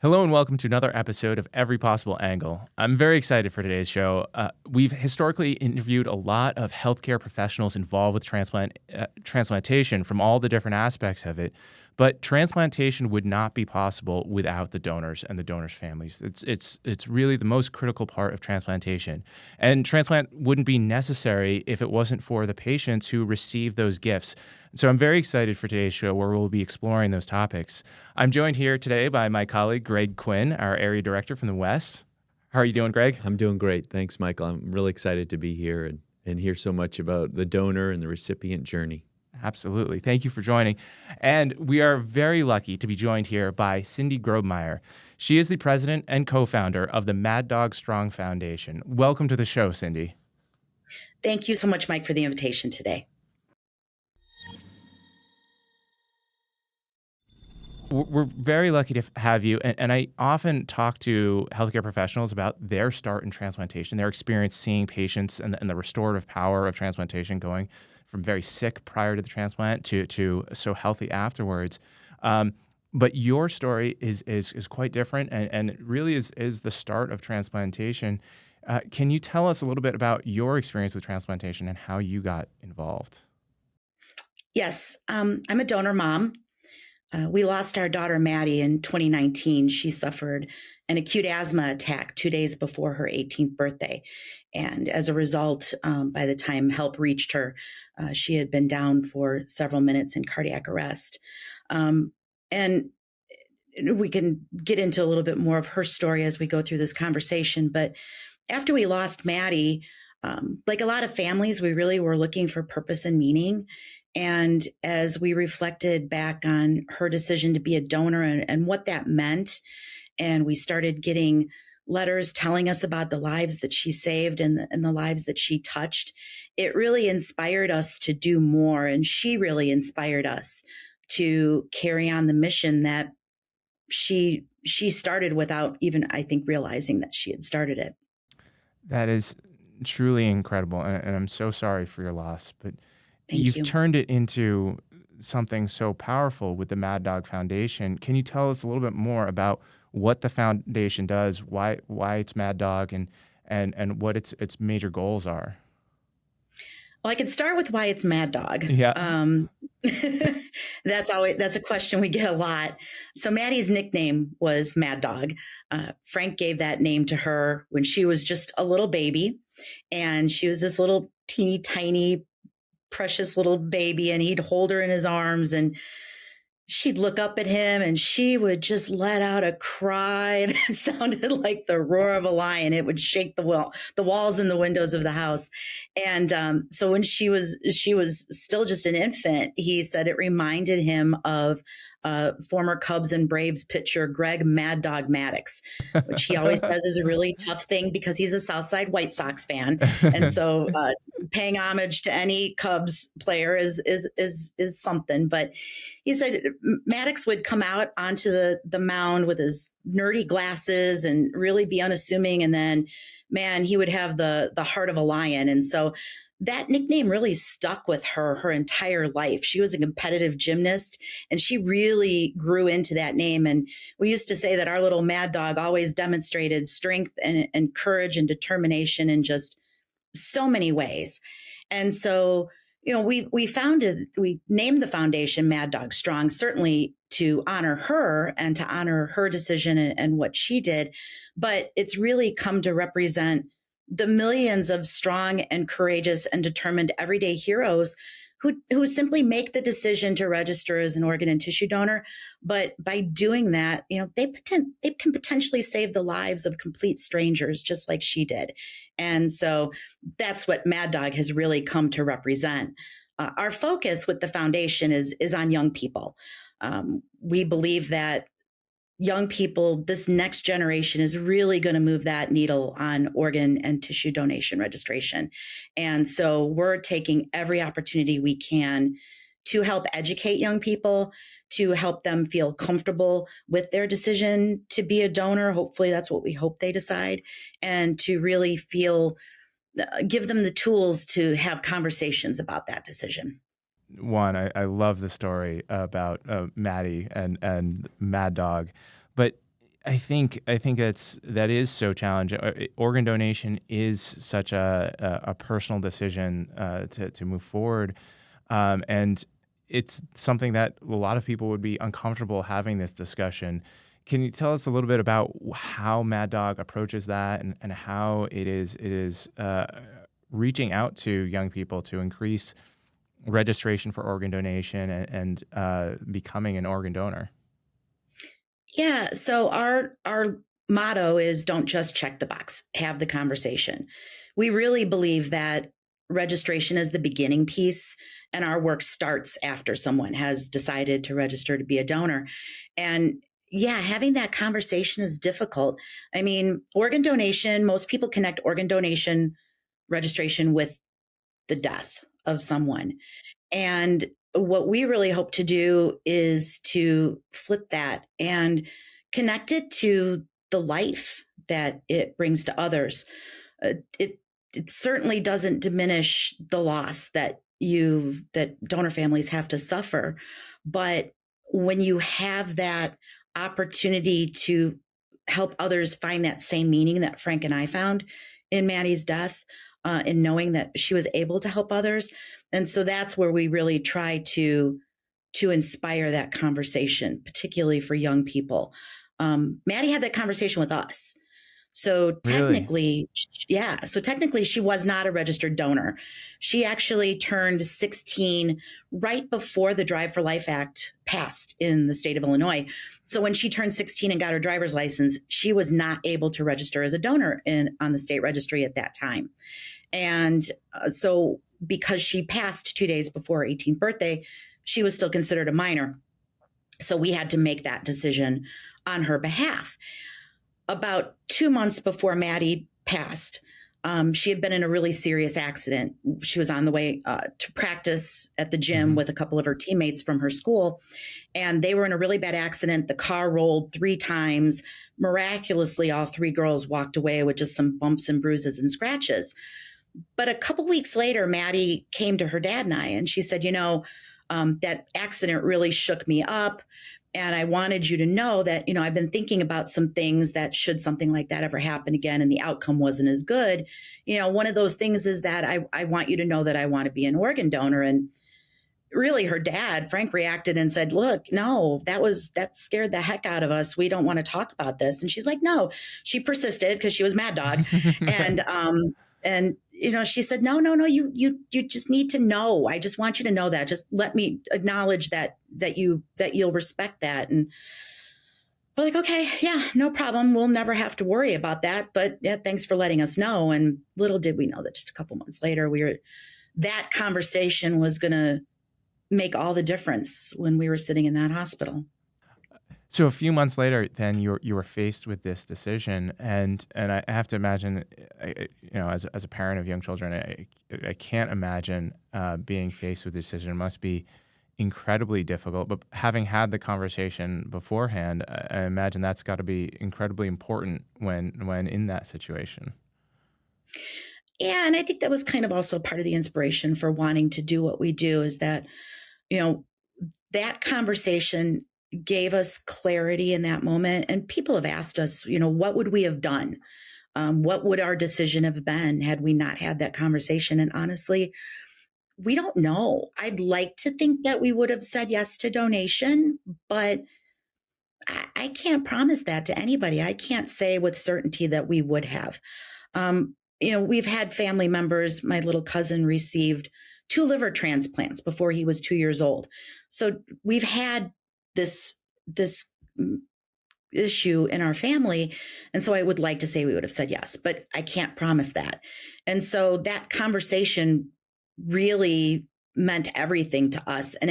Hello and welcome to another episode of Every Possible Angle. I'm very excited for today's show. We've historically interviewed a lot of healthcare professionals involved with transplantation from all the different aspects of it, but transplantation would not be possible without the donors and the donors' families. It's really the most critical part of transplantation, and transplant wouldn't be necessary if it wasn't for the patients who receive those gifts. So I'm very excited for today's show where we'll be exploring those topics. I'm joined here today by my colleague, Greg Quinn, our area director from the West. How are you doing, Greg? I'm doing great. Thanks, Michael. I'm really excited to be here and hear so much about the donor and the recipient journey. Absolutely. Thank you for joining. And we are very lucky to be joined here by Cindy Grobmeyer. She is the president and co-founder of the Maddog Strong Foundation. Welcome to the show, Cindy. Thank you so much, Mike, for the invitation today. We're very lucky to have you, and I often talk to healthcare professionals about their start in transplantation, their experience seeing patients and the restorative power of transplantation going from very sick prior to the transplant to so healthy afterwards. But your story is quite different and it really is the start of transplantation. Can you tell us a little bit about your experience with transplantation and how you got involved? Yes, I'm a donor mom. We lost our daughter, Maddie, in 2019. She suffered an acute asthma attack 2 days before her 18th birthday. And as a result, by the time help reached her, she had been down for several minutes in cardiac arrest. And we can get into a little bit more of her story as we go through this conversation. But after we lost Maddie, like a lot of families, we really were looking for purpose and meaning. And as we reflected back on her decision to be a donor and what that meant, and we started getting letters telling us about the lives that she saved and the lives that she touched, it really inspired us to do more. And she really inspired us to carry on the mission that she started without even, I think, realizing that she had started it. That is truly incredible. And I'm so sorry for your loss, but Thank you. turned it into something so powerful with the Maddog Foundation. Can you tell us a little bit more about what the foundation does, why it's Maddog, and what its major goals are? Well, I can start with why it's Maddog. Yeah. That's a question we get a lot. So Maddie's nickname was Maddog. Frank gave that name to her when she was just a little baby, and she was this little teeny tiny precious little baby, and he'd hold her in his arms and she'd look up at him and she would just let out a cry that sounded like the roar of a lion. It would shake the walls and the windows of the house. And so when she was still just an infant, he said it reminded him of former Cubs and Braves pitcher Greg Maddog Maddux, which he always says is a really tough thing because he's a Southside White Sox fan, and so paying homage to any Cubs player is something. But he said Maddux would come out onto the mound with his nerdy glasses and really be unassuming, and then, man, he would have the heart of a lion. And so that nickname really stuck with her entire life. She was a competitive gymnast, and she really grew into that name. And we used to say that our little Maddog always demonstrated strength and courage and determination in just so many ways. And so, we named the foundation Maddog Strong, certainly to honor her and to honor her decision and what she did. But it's really come to represent the millions of strong and courageous and determined everyday heroes who simply make the decision to register as an organ and tissue donor. But by doing that, they can potentially save the lives of complete strangers, just like she did. And so that's what Maddog has really come to represent. Our focus with the foundation is on young people. We believe that young people, this next generation, is really going to move that needle on organ and tissue donation registration. And so we're taking every opportunity we can to help educate young people, to help them feel comfortable with their decision to be a donor. Hopefully that's what we hope they decide, and to really give them the tools to have conversations about that decision. One, I love the story about Maddie and Maddog, but I think that is so challenging. Organ donation is such a personal decision to move forward, and it's something that a lot of people would be uncomfortable having this discussion. Can you tell us a little bit about how Mad Dog approaches that, and how it is reaching out to young people to increase registration for organ donation and becoming an organ donor? Yeah. So our motto is don't just check the box, have the conversation. We really believe that registration is the beginning piece, and our work starts after someone has decided to register to be a donor. And yeah, having that conversation is difficult. I mean, organ donation, most people connect organ donation registration with the death of someone. And what we really hope to do is to flip that and connect it to the life that it brings to others. It certainly doesn't diminish the loss that donor families have to suffer, but when you have that opportunity to help others find that same meaning that Frank and I found in Maddie's death, in knowing that she was able to help others. And so that's where we really try to inspire that conversation, particularly for young people. Maddie had that conversation with us. So Really? technically, yeah. So technically, she was not a registered donor. She actually turned 16 right before the Drive for Life Act passed in the state of Illinois. So when she turned 16 and got her driver's license, she was not able to register as a donor on the state registry at that time. And so because she passed 2 days before her 18th birthday, she was still considered a minor. So we had to make that decision on her behalf. About 2 months before Maddie passed, she had been in a really serious accident. She was on the way to practice at the gym Hmm. with a couple of her teammates from her school, and they were in a really bad accident. The car rolled 3 times. Miraculously, all three girls walked away with just some bumps and bruises and scratches. But a couple weeks later, Maddie came to her dad and I, and she said, that accident really shook me up. And I wanted you to know that, I've been thinking about some things that should something like that ever happen again and the outcome wasn't as good. One of those things is that I want you to know that I want to be an organ donor. And really her dad, Frank, reacted and said, look, no, that scared the heck out of us. We don't want to talk about this. And she's like, no, she persisted because she was Mad Dog. And, she said, no, you just need to know. I just want you to know that. Just let me acknowledge that you'll respect that. And we're like, okay, yeah, no problem. We'll never have to worry about that. But yeah, thanks for letting us know. And little did we know that just a couple months later, that conversation was going to make all the difference when we were sitting in that hospital. So a few months later, then you were faced with this decision, and I have to imagine, as a parent of young children, I can't imagine being faced with this decision. It must be incredibly difficult. But having had the conversation beforehand, I imagine that's got to be incredibly important when in that situation. Yeah, and I think that was kind of also part of the inspiration for wanting to do what we do is that, you know, that conversation gave us clarity in that moment. And people have asked us, what would we have done? What would our decision have been had we not had that conversation? And honestly, we don't know. I'd like to think that we would have said yes to donation, but I can't promise that to anybody. I can't say with certainty that we would have. We've had family members. My little cousin received 2 liver transplants before he was 2 years old. So we've had this issue in our family. And so I would like to say we would have said yes, but I can't promise that. And so that conversation really meant everything to us. And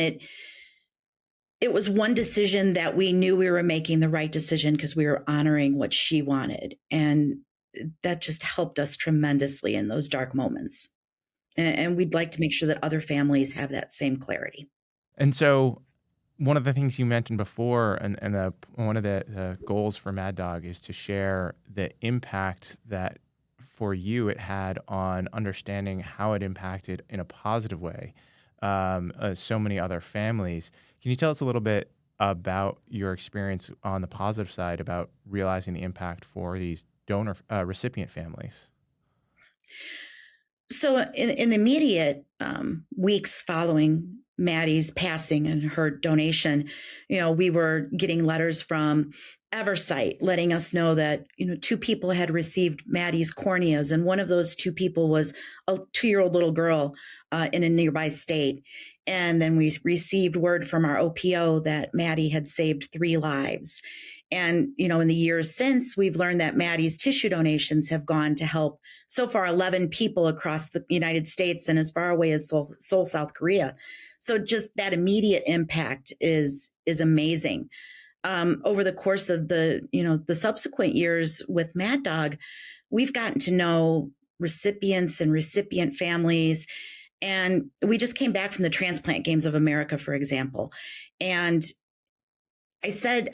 it was one decision that we knew we were making the right decision because we were honoring what she wanted. And that just helped us tremendously in those dark moments. And we'd like to make sure that other families have that same clarity. And so one of the things you mentioned before, and one of the goals for Mad Dog is to share the impact that for you it had on understanding how it impacted in a positive way so many other families. Can you tell us a little bit about your experience on the positive side about realizing the impact for these donor recipient families. So in the immediate weeks following Maddie's passing and her donation, we were getting letters from Eversight letting us know that, 2 people had received Maddie's corneas. And one of those 2 people was a 2-year-old little girl in a nearby state. And then we received word from our OPO that Maddie had saved 3 lives. And, in the years since, we've learned that Maddie's tissue donations have gone to help so far 11 people across the United States and as far away as Seoul, South Korea. So just that immediate impact is amazing. Over the course of the subsequent years with Maddog, we've gotten to know recipients and recipient families. And we just came back from the Transplant Games of America, for example. And I said,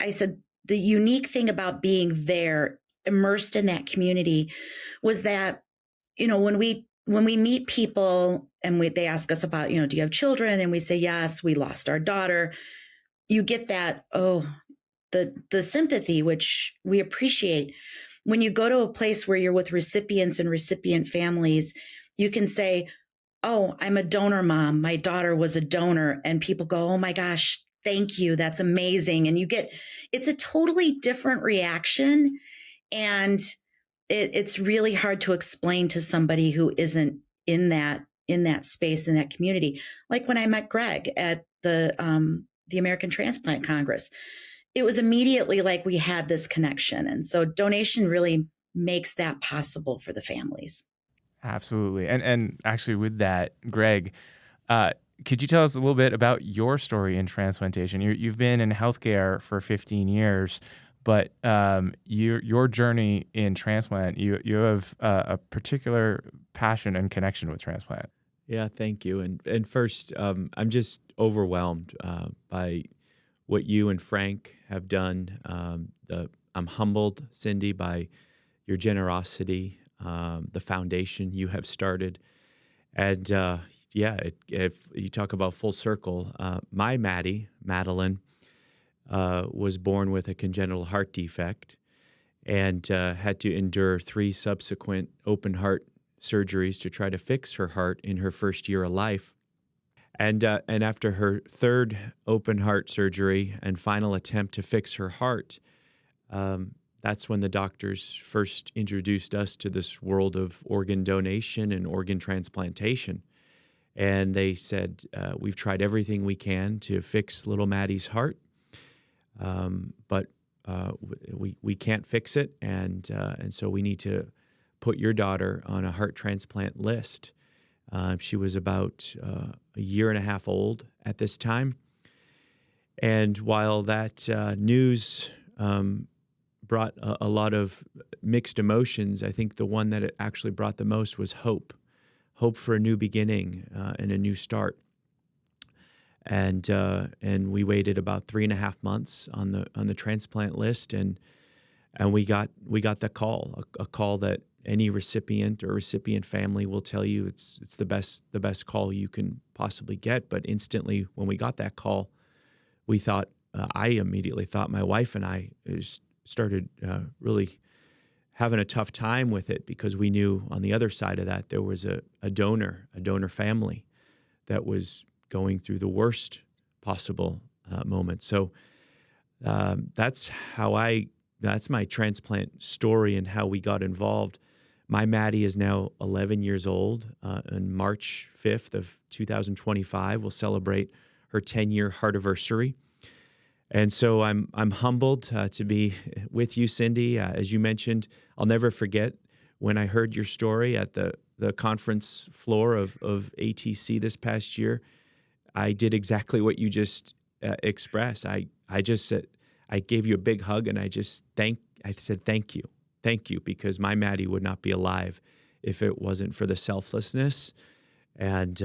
the unique thing about being there, immersed in that community, was that, when we meet people and they ask us about, do you have children? And we say, yes, we lost our daughter. You get that, the sympathy, which we appreciate. When you go to a place where you're with recipients and recipient families, you can say, oh, I'm a donor mom. My daughter was a donor. And people go, oh my gosh, thank you. That's amazing. And it's a totally different reaction. And it's really hard to explain to somebody who isn't in that space, in that community. Like when I met Greg at the American Transplant Congress, it was immediately like we had this connection. And so donation really makes that possible for the families. Absolutely. And actually with that, Greg, could you tell us a little bit about your story in transplantation? You've been in healthcare for 15 years, but your journey in transplant, you have a particular passion and connection with transplant. Yeah, thank you. And first, I'm just overwhelmed by what you and Frank have done. I'm humbled, Cindy, by your generosity, the foundation you have started. And if you talk about full circle, my Madeline, was born with a congenital heart defect and had to endure 3 subsequent open heart surgeries to try to fix her heart in her first year of life. And after her 3rd open heart surgery and final attempt to fix her heart, that's when the doctors first introduced us to this world of organ donation and organ transplantation. And they said, we've tried everything we can to fix little Maddie's heart, but we can't fix it, and so we need to put your daughter on a heart transplant list. She was about a year and a half old at this time. And while that news brought a lot of mixed emotions, I think the one that it actually brought the most was hope for a new beginning and a new start. And we waited about 3.5 months on the transplant list, and we got the call, a call that any recipient or recipient family will tell you it's the best call you can possibly get. But instantly, when we got that call, we thought, I immediately thought, my wife and I started really having a tough time with it, because we knew on the other side of that there was a donor family that was going through the worst possible moment. So that's my transplant story and how we got involved. My Maddie is now 11 years old. On March 5th of 2025, we'll celebrate her 10-year heartiversary. And so I'm humbled to be with you, Cindy. As you mentioned, I'll never forget when I heard your story at the conference floor of ATC this past year. I did exactly what you just expressed. I just said, I gave you a big hug, and I said thank you, because my Maddie would not be alive if it wasn't for the selflessness and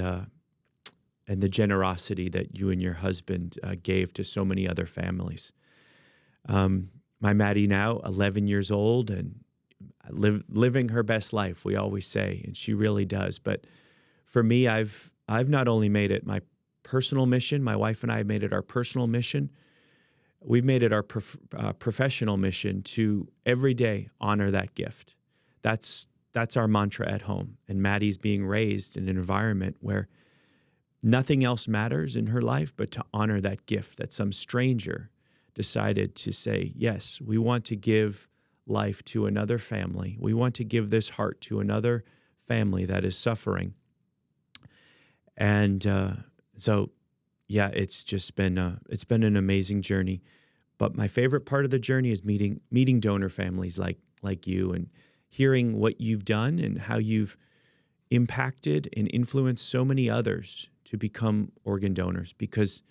the generosity that you and your husband gave to so many other families. My Maddie now 11 years old and living her best life, we always say, and she really does. But for me, I've not only made it my personal mission, my wife and I made it our personal mission we've made it our professional mission to every day honor that gift. That's our mantra at home. And Maddie's being raised in an environment where nothing else matters in her life but to honor that gift that some stranger decided to say, yes, we want to give life to another family. We want to give this heart to another family that is suffering. And so, yeah, it's just been it's been an amazing journey. But my favorite part of the journey is meeting donor families like you, and hearing what you've done and how you've impacted and influenced so many others to become organ donors. Because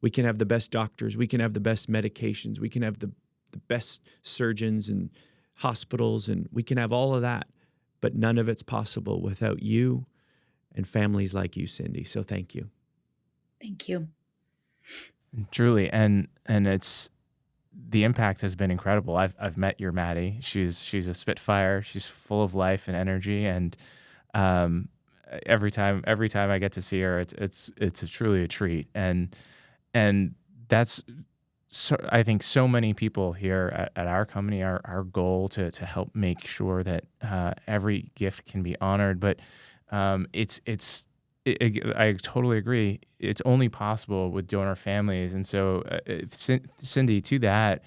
we can have the best doctors, we can have the best medications, we can have the best surgeons and hospitals, and we can have all of that, but none of it's possible without you and families like you, Cindy. So thank you. Thank you. Truly, and it's the impact has been incredible. I've met your Maddie. She's a spitfire. She's full of life and energy, and every time I get to see her, it's truly a treat. And that's I think so many people here at our company, our goal to help make sure that every gift can be honored. But I totally agree. It's only possible with donor families. And so, Cindy, to that,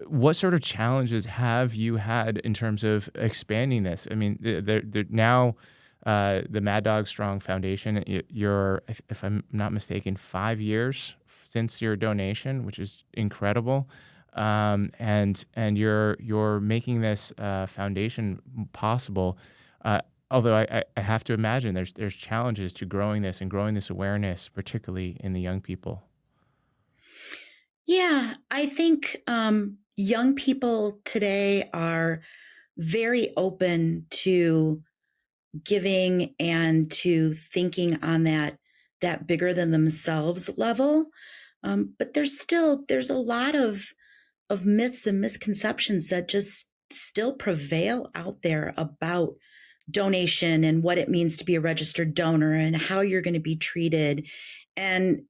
what sort of challenges have you had in terms of expanding this? I mean, they're now the Maddog Strong Foundation, you're, if I'm not mistaken, 5 years since your donation, which is incredible. And you're making this foundation possible. Although I have to imagine there's challenges to growing this and growing this awareness, particularly in the young people. Yeah, I think young people today are very open to giving and to thinking on that bigger than themselves level. But there's a lot of myths and misconceptions that just still prevail out there about donation and what it means to be a registered donor and how you're going to be treated. And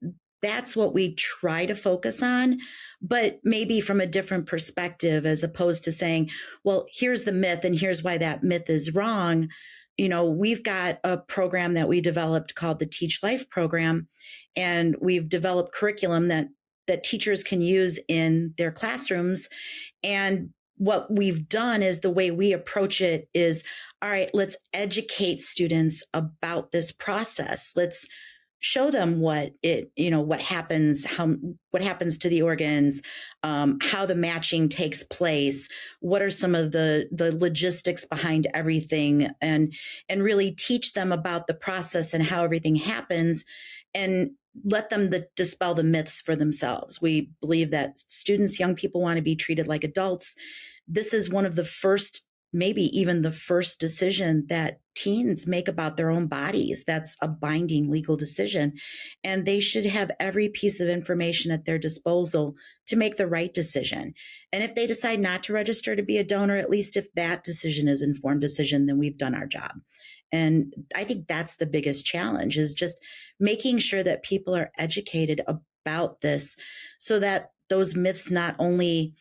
that's what we try to focus on, but maybe from a different perspective, as opposed to saying, well, here's the myth and here's why that myth is wrong. We've got a program that we developed called the Teach Life program, and we've developed curriculum that teachers can use in their classrooms. And what we've done is, the way we approach it is, all right, let's educate students about this process. Let's show them what happens to the organs, how the matching takes place, what are some of the logistics behind everything, and really teach them about the process and how everything happens, and let them dispel the myths for themselves. We believe that students, young people, want to be treated like adults. This is one of the first, maybe even the first decision that teens make about their own bodies. That's a binding legal decision. And they should have every piece of information at their disposal to make the right decision. And if they decide not to register to be a donor, at least if that decision is an informed decision, then we've done our job. And I think that's the biggest challenge, is just making sure that people are educated about this, so that those myths not only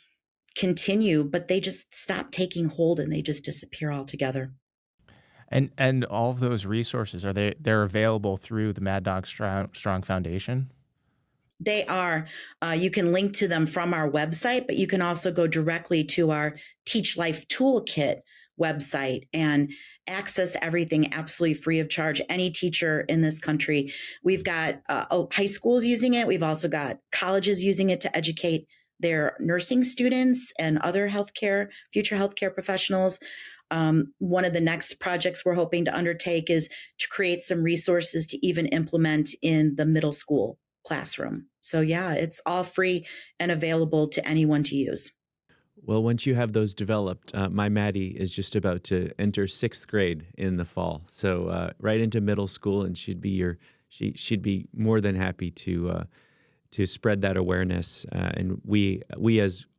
continue, but they just stop taking hold and they just disappear altogether. And all of those resources, they're available through the Maddog Strong Foundation? They are. You can link to them from our website, but you can also go directly to our Teach Life Toolkit website and access everything absolutely free of charge. Any teacher in this country. We've got high schools using it. We've also got colleges using it to educate their nursing students and other future healthcare professionals. One of the next projects we're hoping to undertake is to create some resources to even implement in the middle school classroom. So yeah, it's all free and available to anyone to use. Well, once you have those developed, my Maddie is just about to enter 6th grade in the fall, so right into middle school, and she'd be more than happy to spread that awareness, and we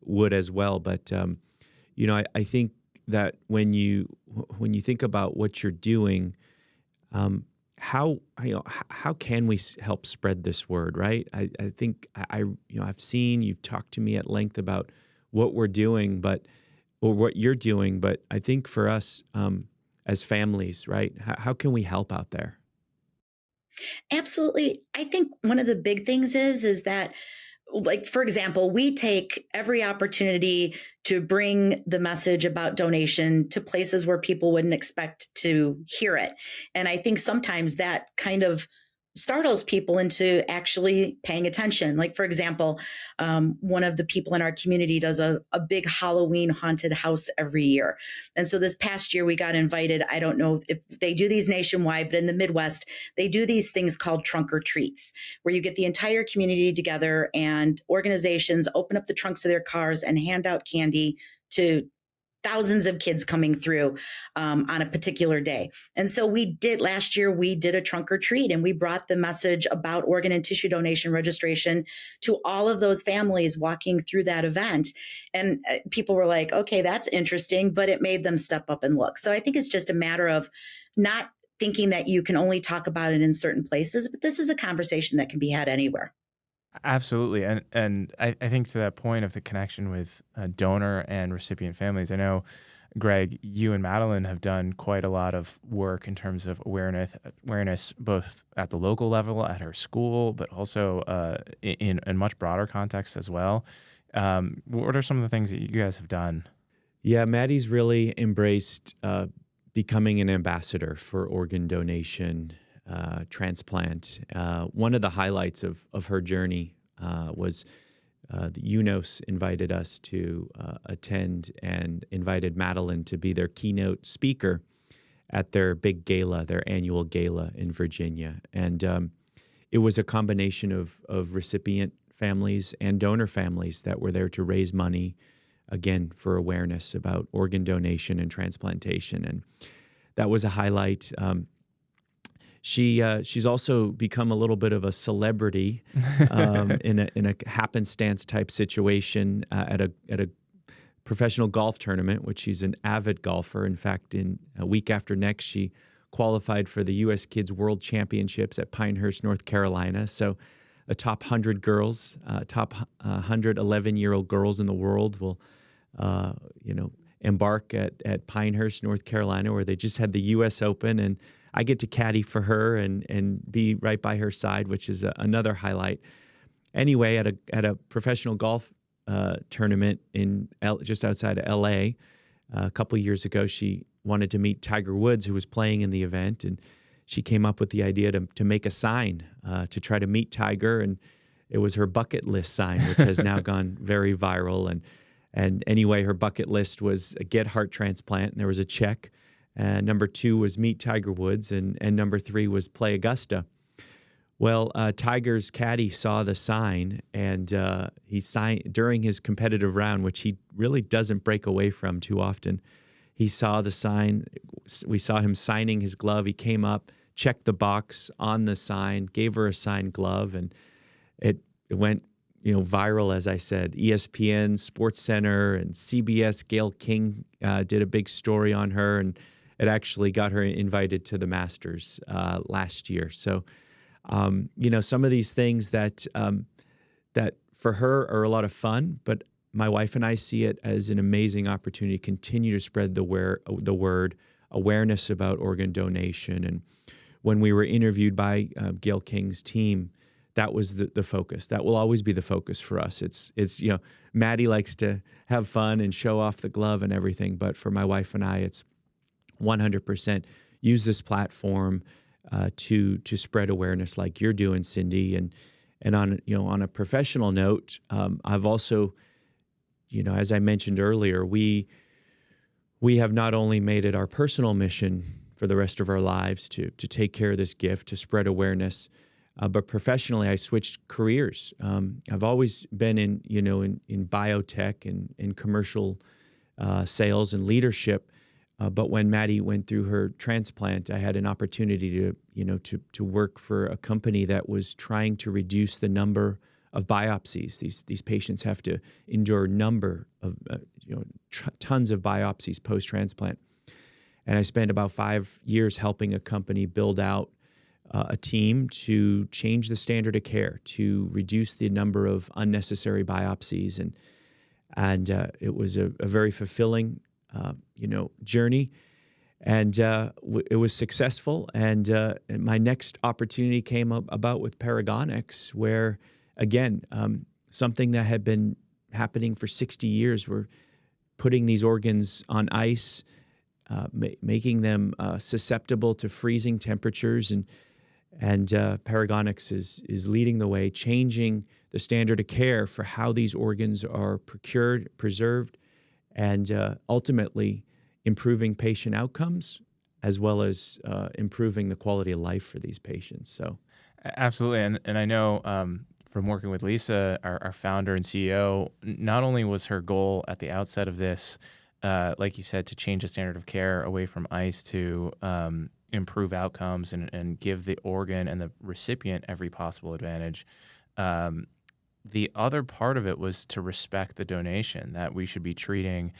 would as well. But I think that when you think about what you're doing, how can we help spread this word, right? I think I've seen, you've talked to me at length about what we're doing, or what you're doing, but I think for us as families, right? How can we help out there? Absolutely. I think one of the big things is that, like, for example, we take every opportunity to bring the message about donation to places where people wouldn't expect to hear it. And I think sometimes that kind of startles people into actually paying attention. Like, for example, one of the people in our community does a big Halloween haunted house every year. And so this past year, we got invited. I don't know if they do these nationwide, but in the Midwest, they do these things called trunk or treats, where you get the entire community together and organizations open up the trunks of their cars and hand out candy to thousands of kids coming through on a particular day. And so last year, we did a trunk or treat, and we brought the message about organ and tissue donation registration to all of those families walking through that event. And people were like, okay, that's interesting, but it made them step up and look. So I think it's just a matter of not thinking that you can only talk about it in certain places, but this is a conversation that can be had anywhere. Absolutely. And I think to that point of the connection with donor and recipient families, I know, Greg, you and Madeline have done quite a lot of work in terms of awareness both at the local level, at her school, but also in much broader context as well. What are some of the things that you guys have done? Yeah, Maddie's really embraced becoming an ambassador for organ donation, transplant. One of the highlights of her journey was the UNOS invited us to attend and invited Madeline to be their keynote speaker at their big gala, their annual gala in Virginia. And it was a combination of recipient families and donor families that were there to raise money, again, for awareness about organ donation and transplantation. And that was a highlight. She's also become a little bit of a celebrity in a happenstance type situation at a professional golf tournament, which she's an avid golfer. In fact, in a week after next, she qualified for the U.S. Kids World Championships at Pinehurst, North Carolina. So the top 100 girls, top 100 11-year-old girls in the world will, embark at Pinehurst, North Carolina, where they just had the U.S. Open, and I get to caddy for her and be right by her side, which is another highlight. Anyway, at a professional golf tournament just outside of L.A. A couple of years ago, she wanted to meet Tiger Woods, who was playing in the event, and she came up with the idea to make a sign to try to meet Tiger, and it was her bucket list sign, which has now gone very viral. And anyway, her bucket list was get heart transplant, and there was a check. Number 2 was meet Tiger Woods, and number 3 was play Augusta. Well, Tiger's caddy saw the sign, and he signed during his competitive round, which he really doesn't break away from too often. He saw the sign. We saw him signing his glove. He came up, checked the box on the sign, gave her a signed glove, and it went viral, as I said. ESPN, SportsCenter, and CBS, Gayle King did a big story on her, and it actually got her invited to the Masters last year. So, some of these things that for her are a lot of fun, but my wife and I see it as an amazing opportunity to continue to spread the word, awareness about organ donation. And when we were interviewed by Gayle King's team, that was the focus. That will always be the focus for us. It's Maddie likes to have fun and show off the glove and everything, but for my wife and I, it's 100% use this platform to spread awareness like you're doing, Cindy. And on a professional note, I've also, as I mentioned earlier, we have not only made it our personal mission for the rest of our lives to take care of this gift, to spread awareness, but professionally, I switched careers. I've always been in biotech and in commercial sales and leadership. But when Maddie went through her transplant, I had an opportunity to work for a company that was trying to reduce the number of biopsies. These patients have to endure a number of tons of biopsies post-transplant. And I spent about 5 years helping a company build out a team to change the standard of care, to reduce the number of unnecessary biopsies, and it was a very fulfilling, journey, and it was successful. And my next opportunity came about with Paragonix, where again, something that had been happening for 60 years, we're putting these organs on ice, making them susceptible to freezing temperatures, and Paragonix is leading the way, changing the standard of care for how these organs are procured, preserved, and ultimately improving patient outcomes, as well as improving the quality of life for these patients. So, absolutely, and I know from working with Lisa, our founder and CEO, not only was her goal at the outset of this, like you said, to change the standard of care away from ice to improve outcomes and give the organ and the recipient every possible advantage. The other part of it was to respect the donation, that we should be treating.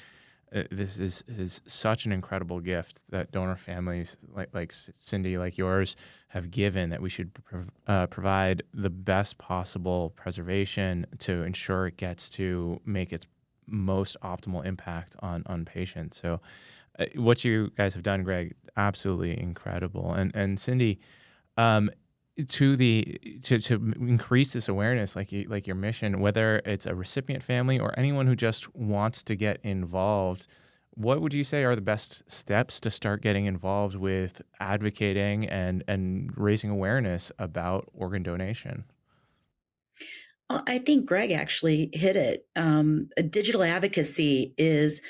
This is such an incredible gift that donor families like Cindy, like yours, have given, that we should provide the best possible preservation to ensure it gets to make its most optimal impact on patients. So what you guys have done, Greg, absolutely incredible. And Cindy, to increase this awareness, like your mission, whether it's a recipient family or anyone who just wants to get involved, what would you say are the best steps to start getting involved with advocating and raising awareness about organ donation? I think Greg actually hit it. Digital advocacy is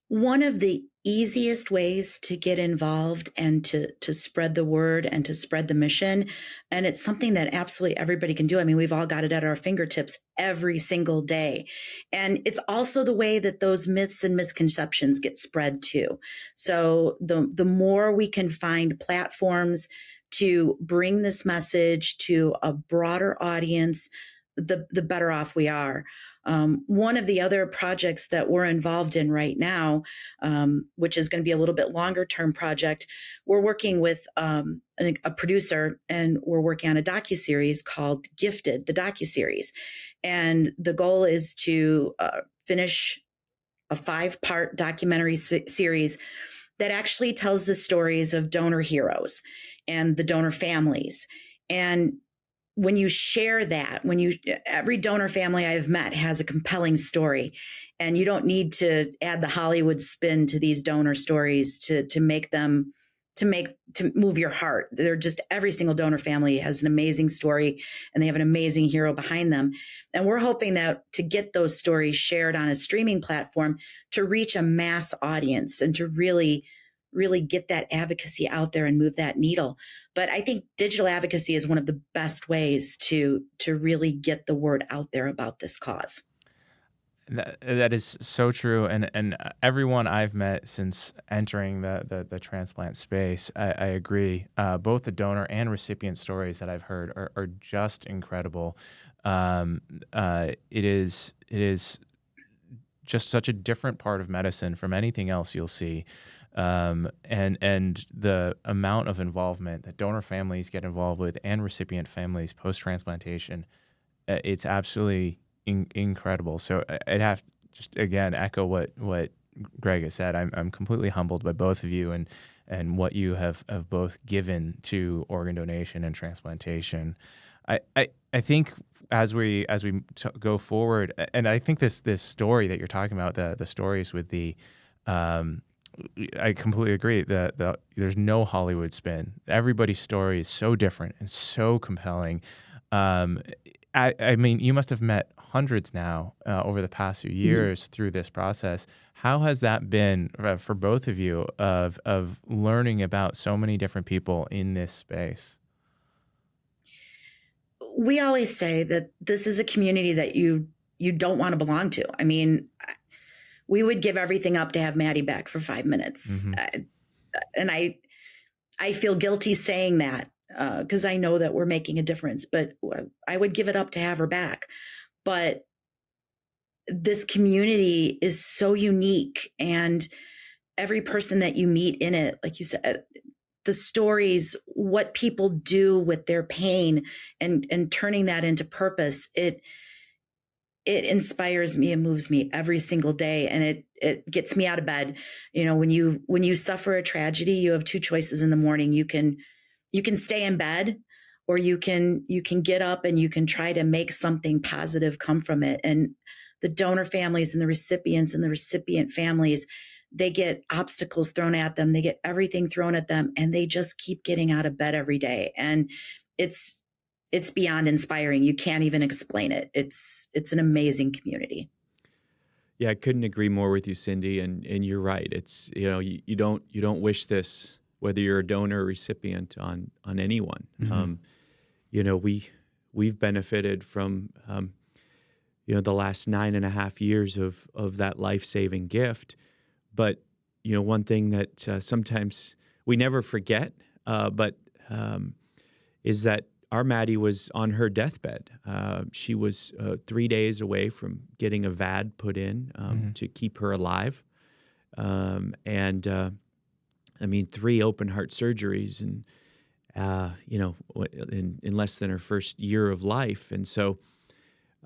one of the easiest ways to get involved and to spread the word and to spread the mission. And it's something that absolutely everybody can do. I mean, we've all got it at our fingertips every single day. And it's also the way that those myths and misconceptions get spread too. So the more we can find platforms to bring this message to a broader audience, the better off we are. One of the other projects that we're involved in right now, which is going to be a little bit longer term project, we're working with a producer, and we're working on a docuseries called Gifted, the docuseries. And the goal is to finish a 5-part documentary series that actually tells the stories of donor heroes and the donor families. And when you share that, every donor family I've met has a compelling story, and you don't need to add the Hollywood spin to these donor stories to move your heart. They're just, every single donor family has an amazing story, and they have an amazing hero behind them. And we're hoping that to get those stories shared on a streaming platform to reach a mass audience and to really get that advocacy out there and move that needle. But I think digital advocacy is one of the best ways to really get the word out there about this cause. That is so true, and everyone I've met since entering the transplant space, I agree. Both the donor and recipient stories that I've heard are just incredible. It is just such a different part of medicine from anything else you'll see. And the amount of involvement that donor families get involved with and recipient families post-transplantation, it's absolutely incredible. So I'd have to just, again, echo what Greg has said. I'm completely humbled by both of you and what you have both given to organ donation and transplantation. I think as we go forward, and I think this story that you're talking about, the stories with the I completely agree that there's no Hollywood spin. Everybody's story is so different and so compelling. I mean, you must have met hundreds now over the past few years through this process. How has that been for both of you of learning about so many different people in this space? We always say that this is a community that you don't want to belong to. I mean, we would give everything up to have Maddie back for 5 minutes. Mm-hmm. And I feel guilty saying that because I know that we're making a difference, but I would give it up to have her back. But this community is so unique, and every person that you meet in it, like you said, the stories, what people do with their pain and turning that into purpose, it inspires me and moves me every single day. And it gets me out of bed. When you suffer a tragedy, you have two choices in the morning. You can stay in bed, or you can get up and you can try to make something positive come from it. And the donor families and the recipients and the recipient families, they get obstacles thrown at them. They get everything thrown at them, and they just keep getting out of bed every day. And it's beyond inspiring. You can't even explain it. It's an amazing community. Yeah, I couldn't agree more with you, Cindy. And you're right. It's, you don't wish this, whether you're a donor or recipient, on anyone. Mm-hmm. We've benefited from, the last 9.5 years of that life-saving gift. But, one thing that sometimes we never forget, is that our Maddie was on her deathbed. She was 3 days away from getting a VAD put in to keep her alive. 3 open heart surgeries and, in less than her first year of life. And so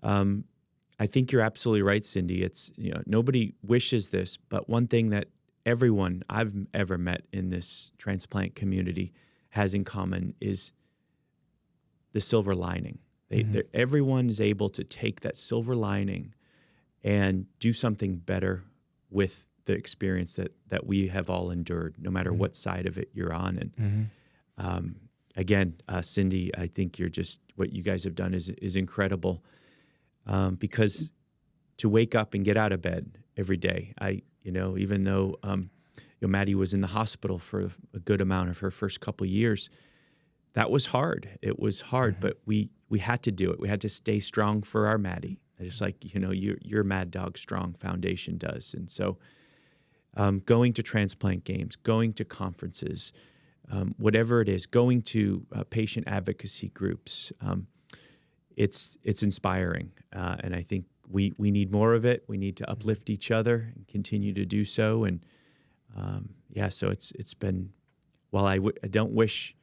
I think you're absolutely right, Cindy. It's, nobody wishes this, but one thing that everyone I've ever met in this transplant community has in common is the silver lining. Everyone is able to take that silver lining and do something better with the experience that we have all endured, no matter what side of it you're on. And again, Cindy, I think what you guys have done is incredible, because to wake up and get out of bed every day, even though Maddie was in the hospital for a good amount of her first couple years, that was hard. It was hard, but we had to do it. We had to stay strong for our Maddie, just like your Maddog Strong Foundation does. And so, going to transplant games, going to conferences, whatever it is, going to patient advocacy groups, it's inspiring, and I think we need more of it. We need to uplift each other and continue to do so. And so it's been. While I don't wish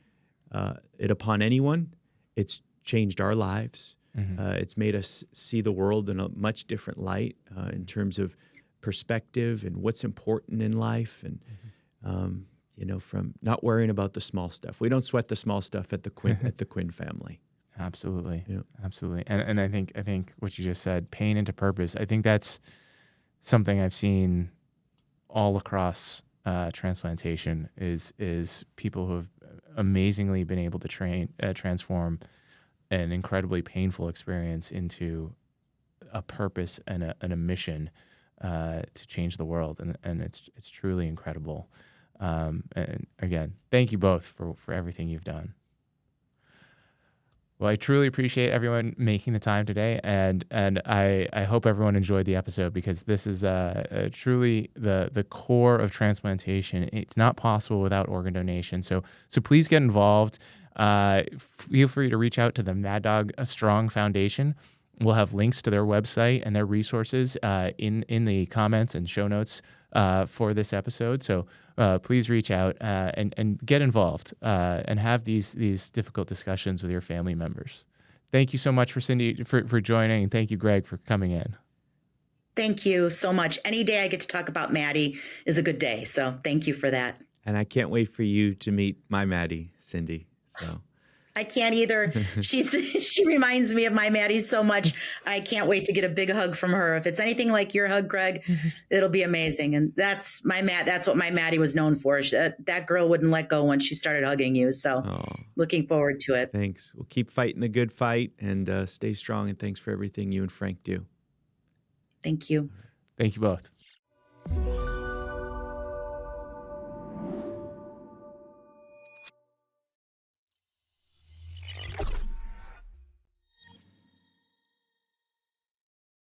it upon anyone, it's changed our lives. It's made us see the world in a much different light in terms of perspective and what's important in life, and from not worrying about the small stuff. We don't sweat the small stuff at the Quinn family. Absolutely, yeah. Absolutely, and I think what you just said, pain into purpose. I think that's something I've seen all across transplantation is people who have amazingly been able to transform an incredibly painful experience into a purpose and a mission to change the world, and it's truly incredible. And again, thank you both for everything you've done. Well, I truly appreciate everyone making the time today, and I hope everyone enjoyed the episode, because this is truly the core of transplantation. It's not possible without organ donation. So please get involved. Feel free to reach out to the Maddog Strong Foundation. We'll have links to their website and their resources in the comments and show notes for this episode. So please reach out and get involved and have these difficult discussions with your family members. Thank you so much for Cindy for joining, and thank you, Greg, for coming in. Thank you so much. Any day I get to talk about Maddie is a good day. So thank you for that. And I can't wait for you to meet my Maddie, Cindy. So I can't either. She reminds me of my Maddie so much. I can't wait to get a big hug from her. If it's anything like your hug, Greg, it'll be amazing. And that's what my Maddie was known for. That girl wouldn't let go once she started hugging you. So looking forward to it. Thanks. We'll keep fighting the good fight and stay strong. And thanks for everything you and Frank do. Thank you. Thank you both.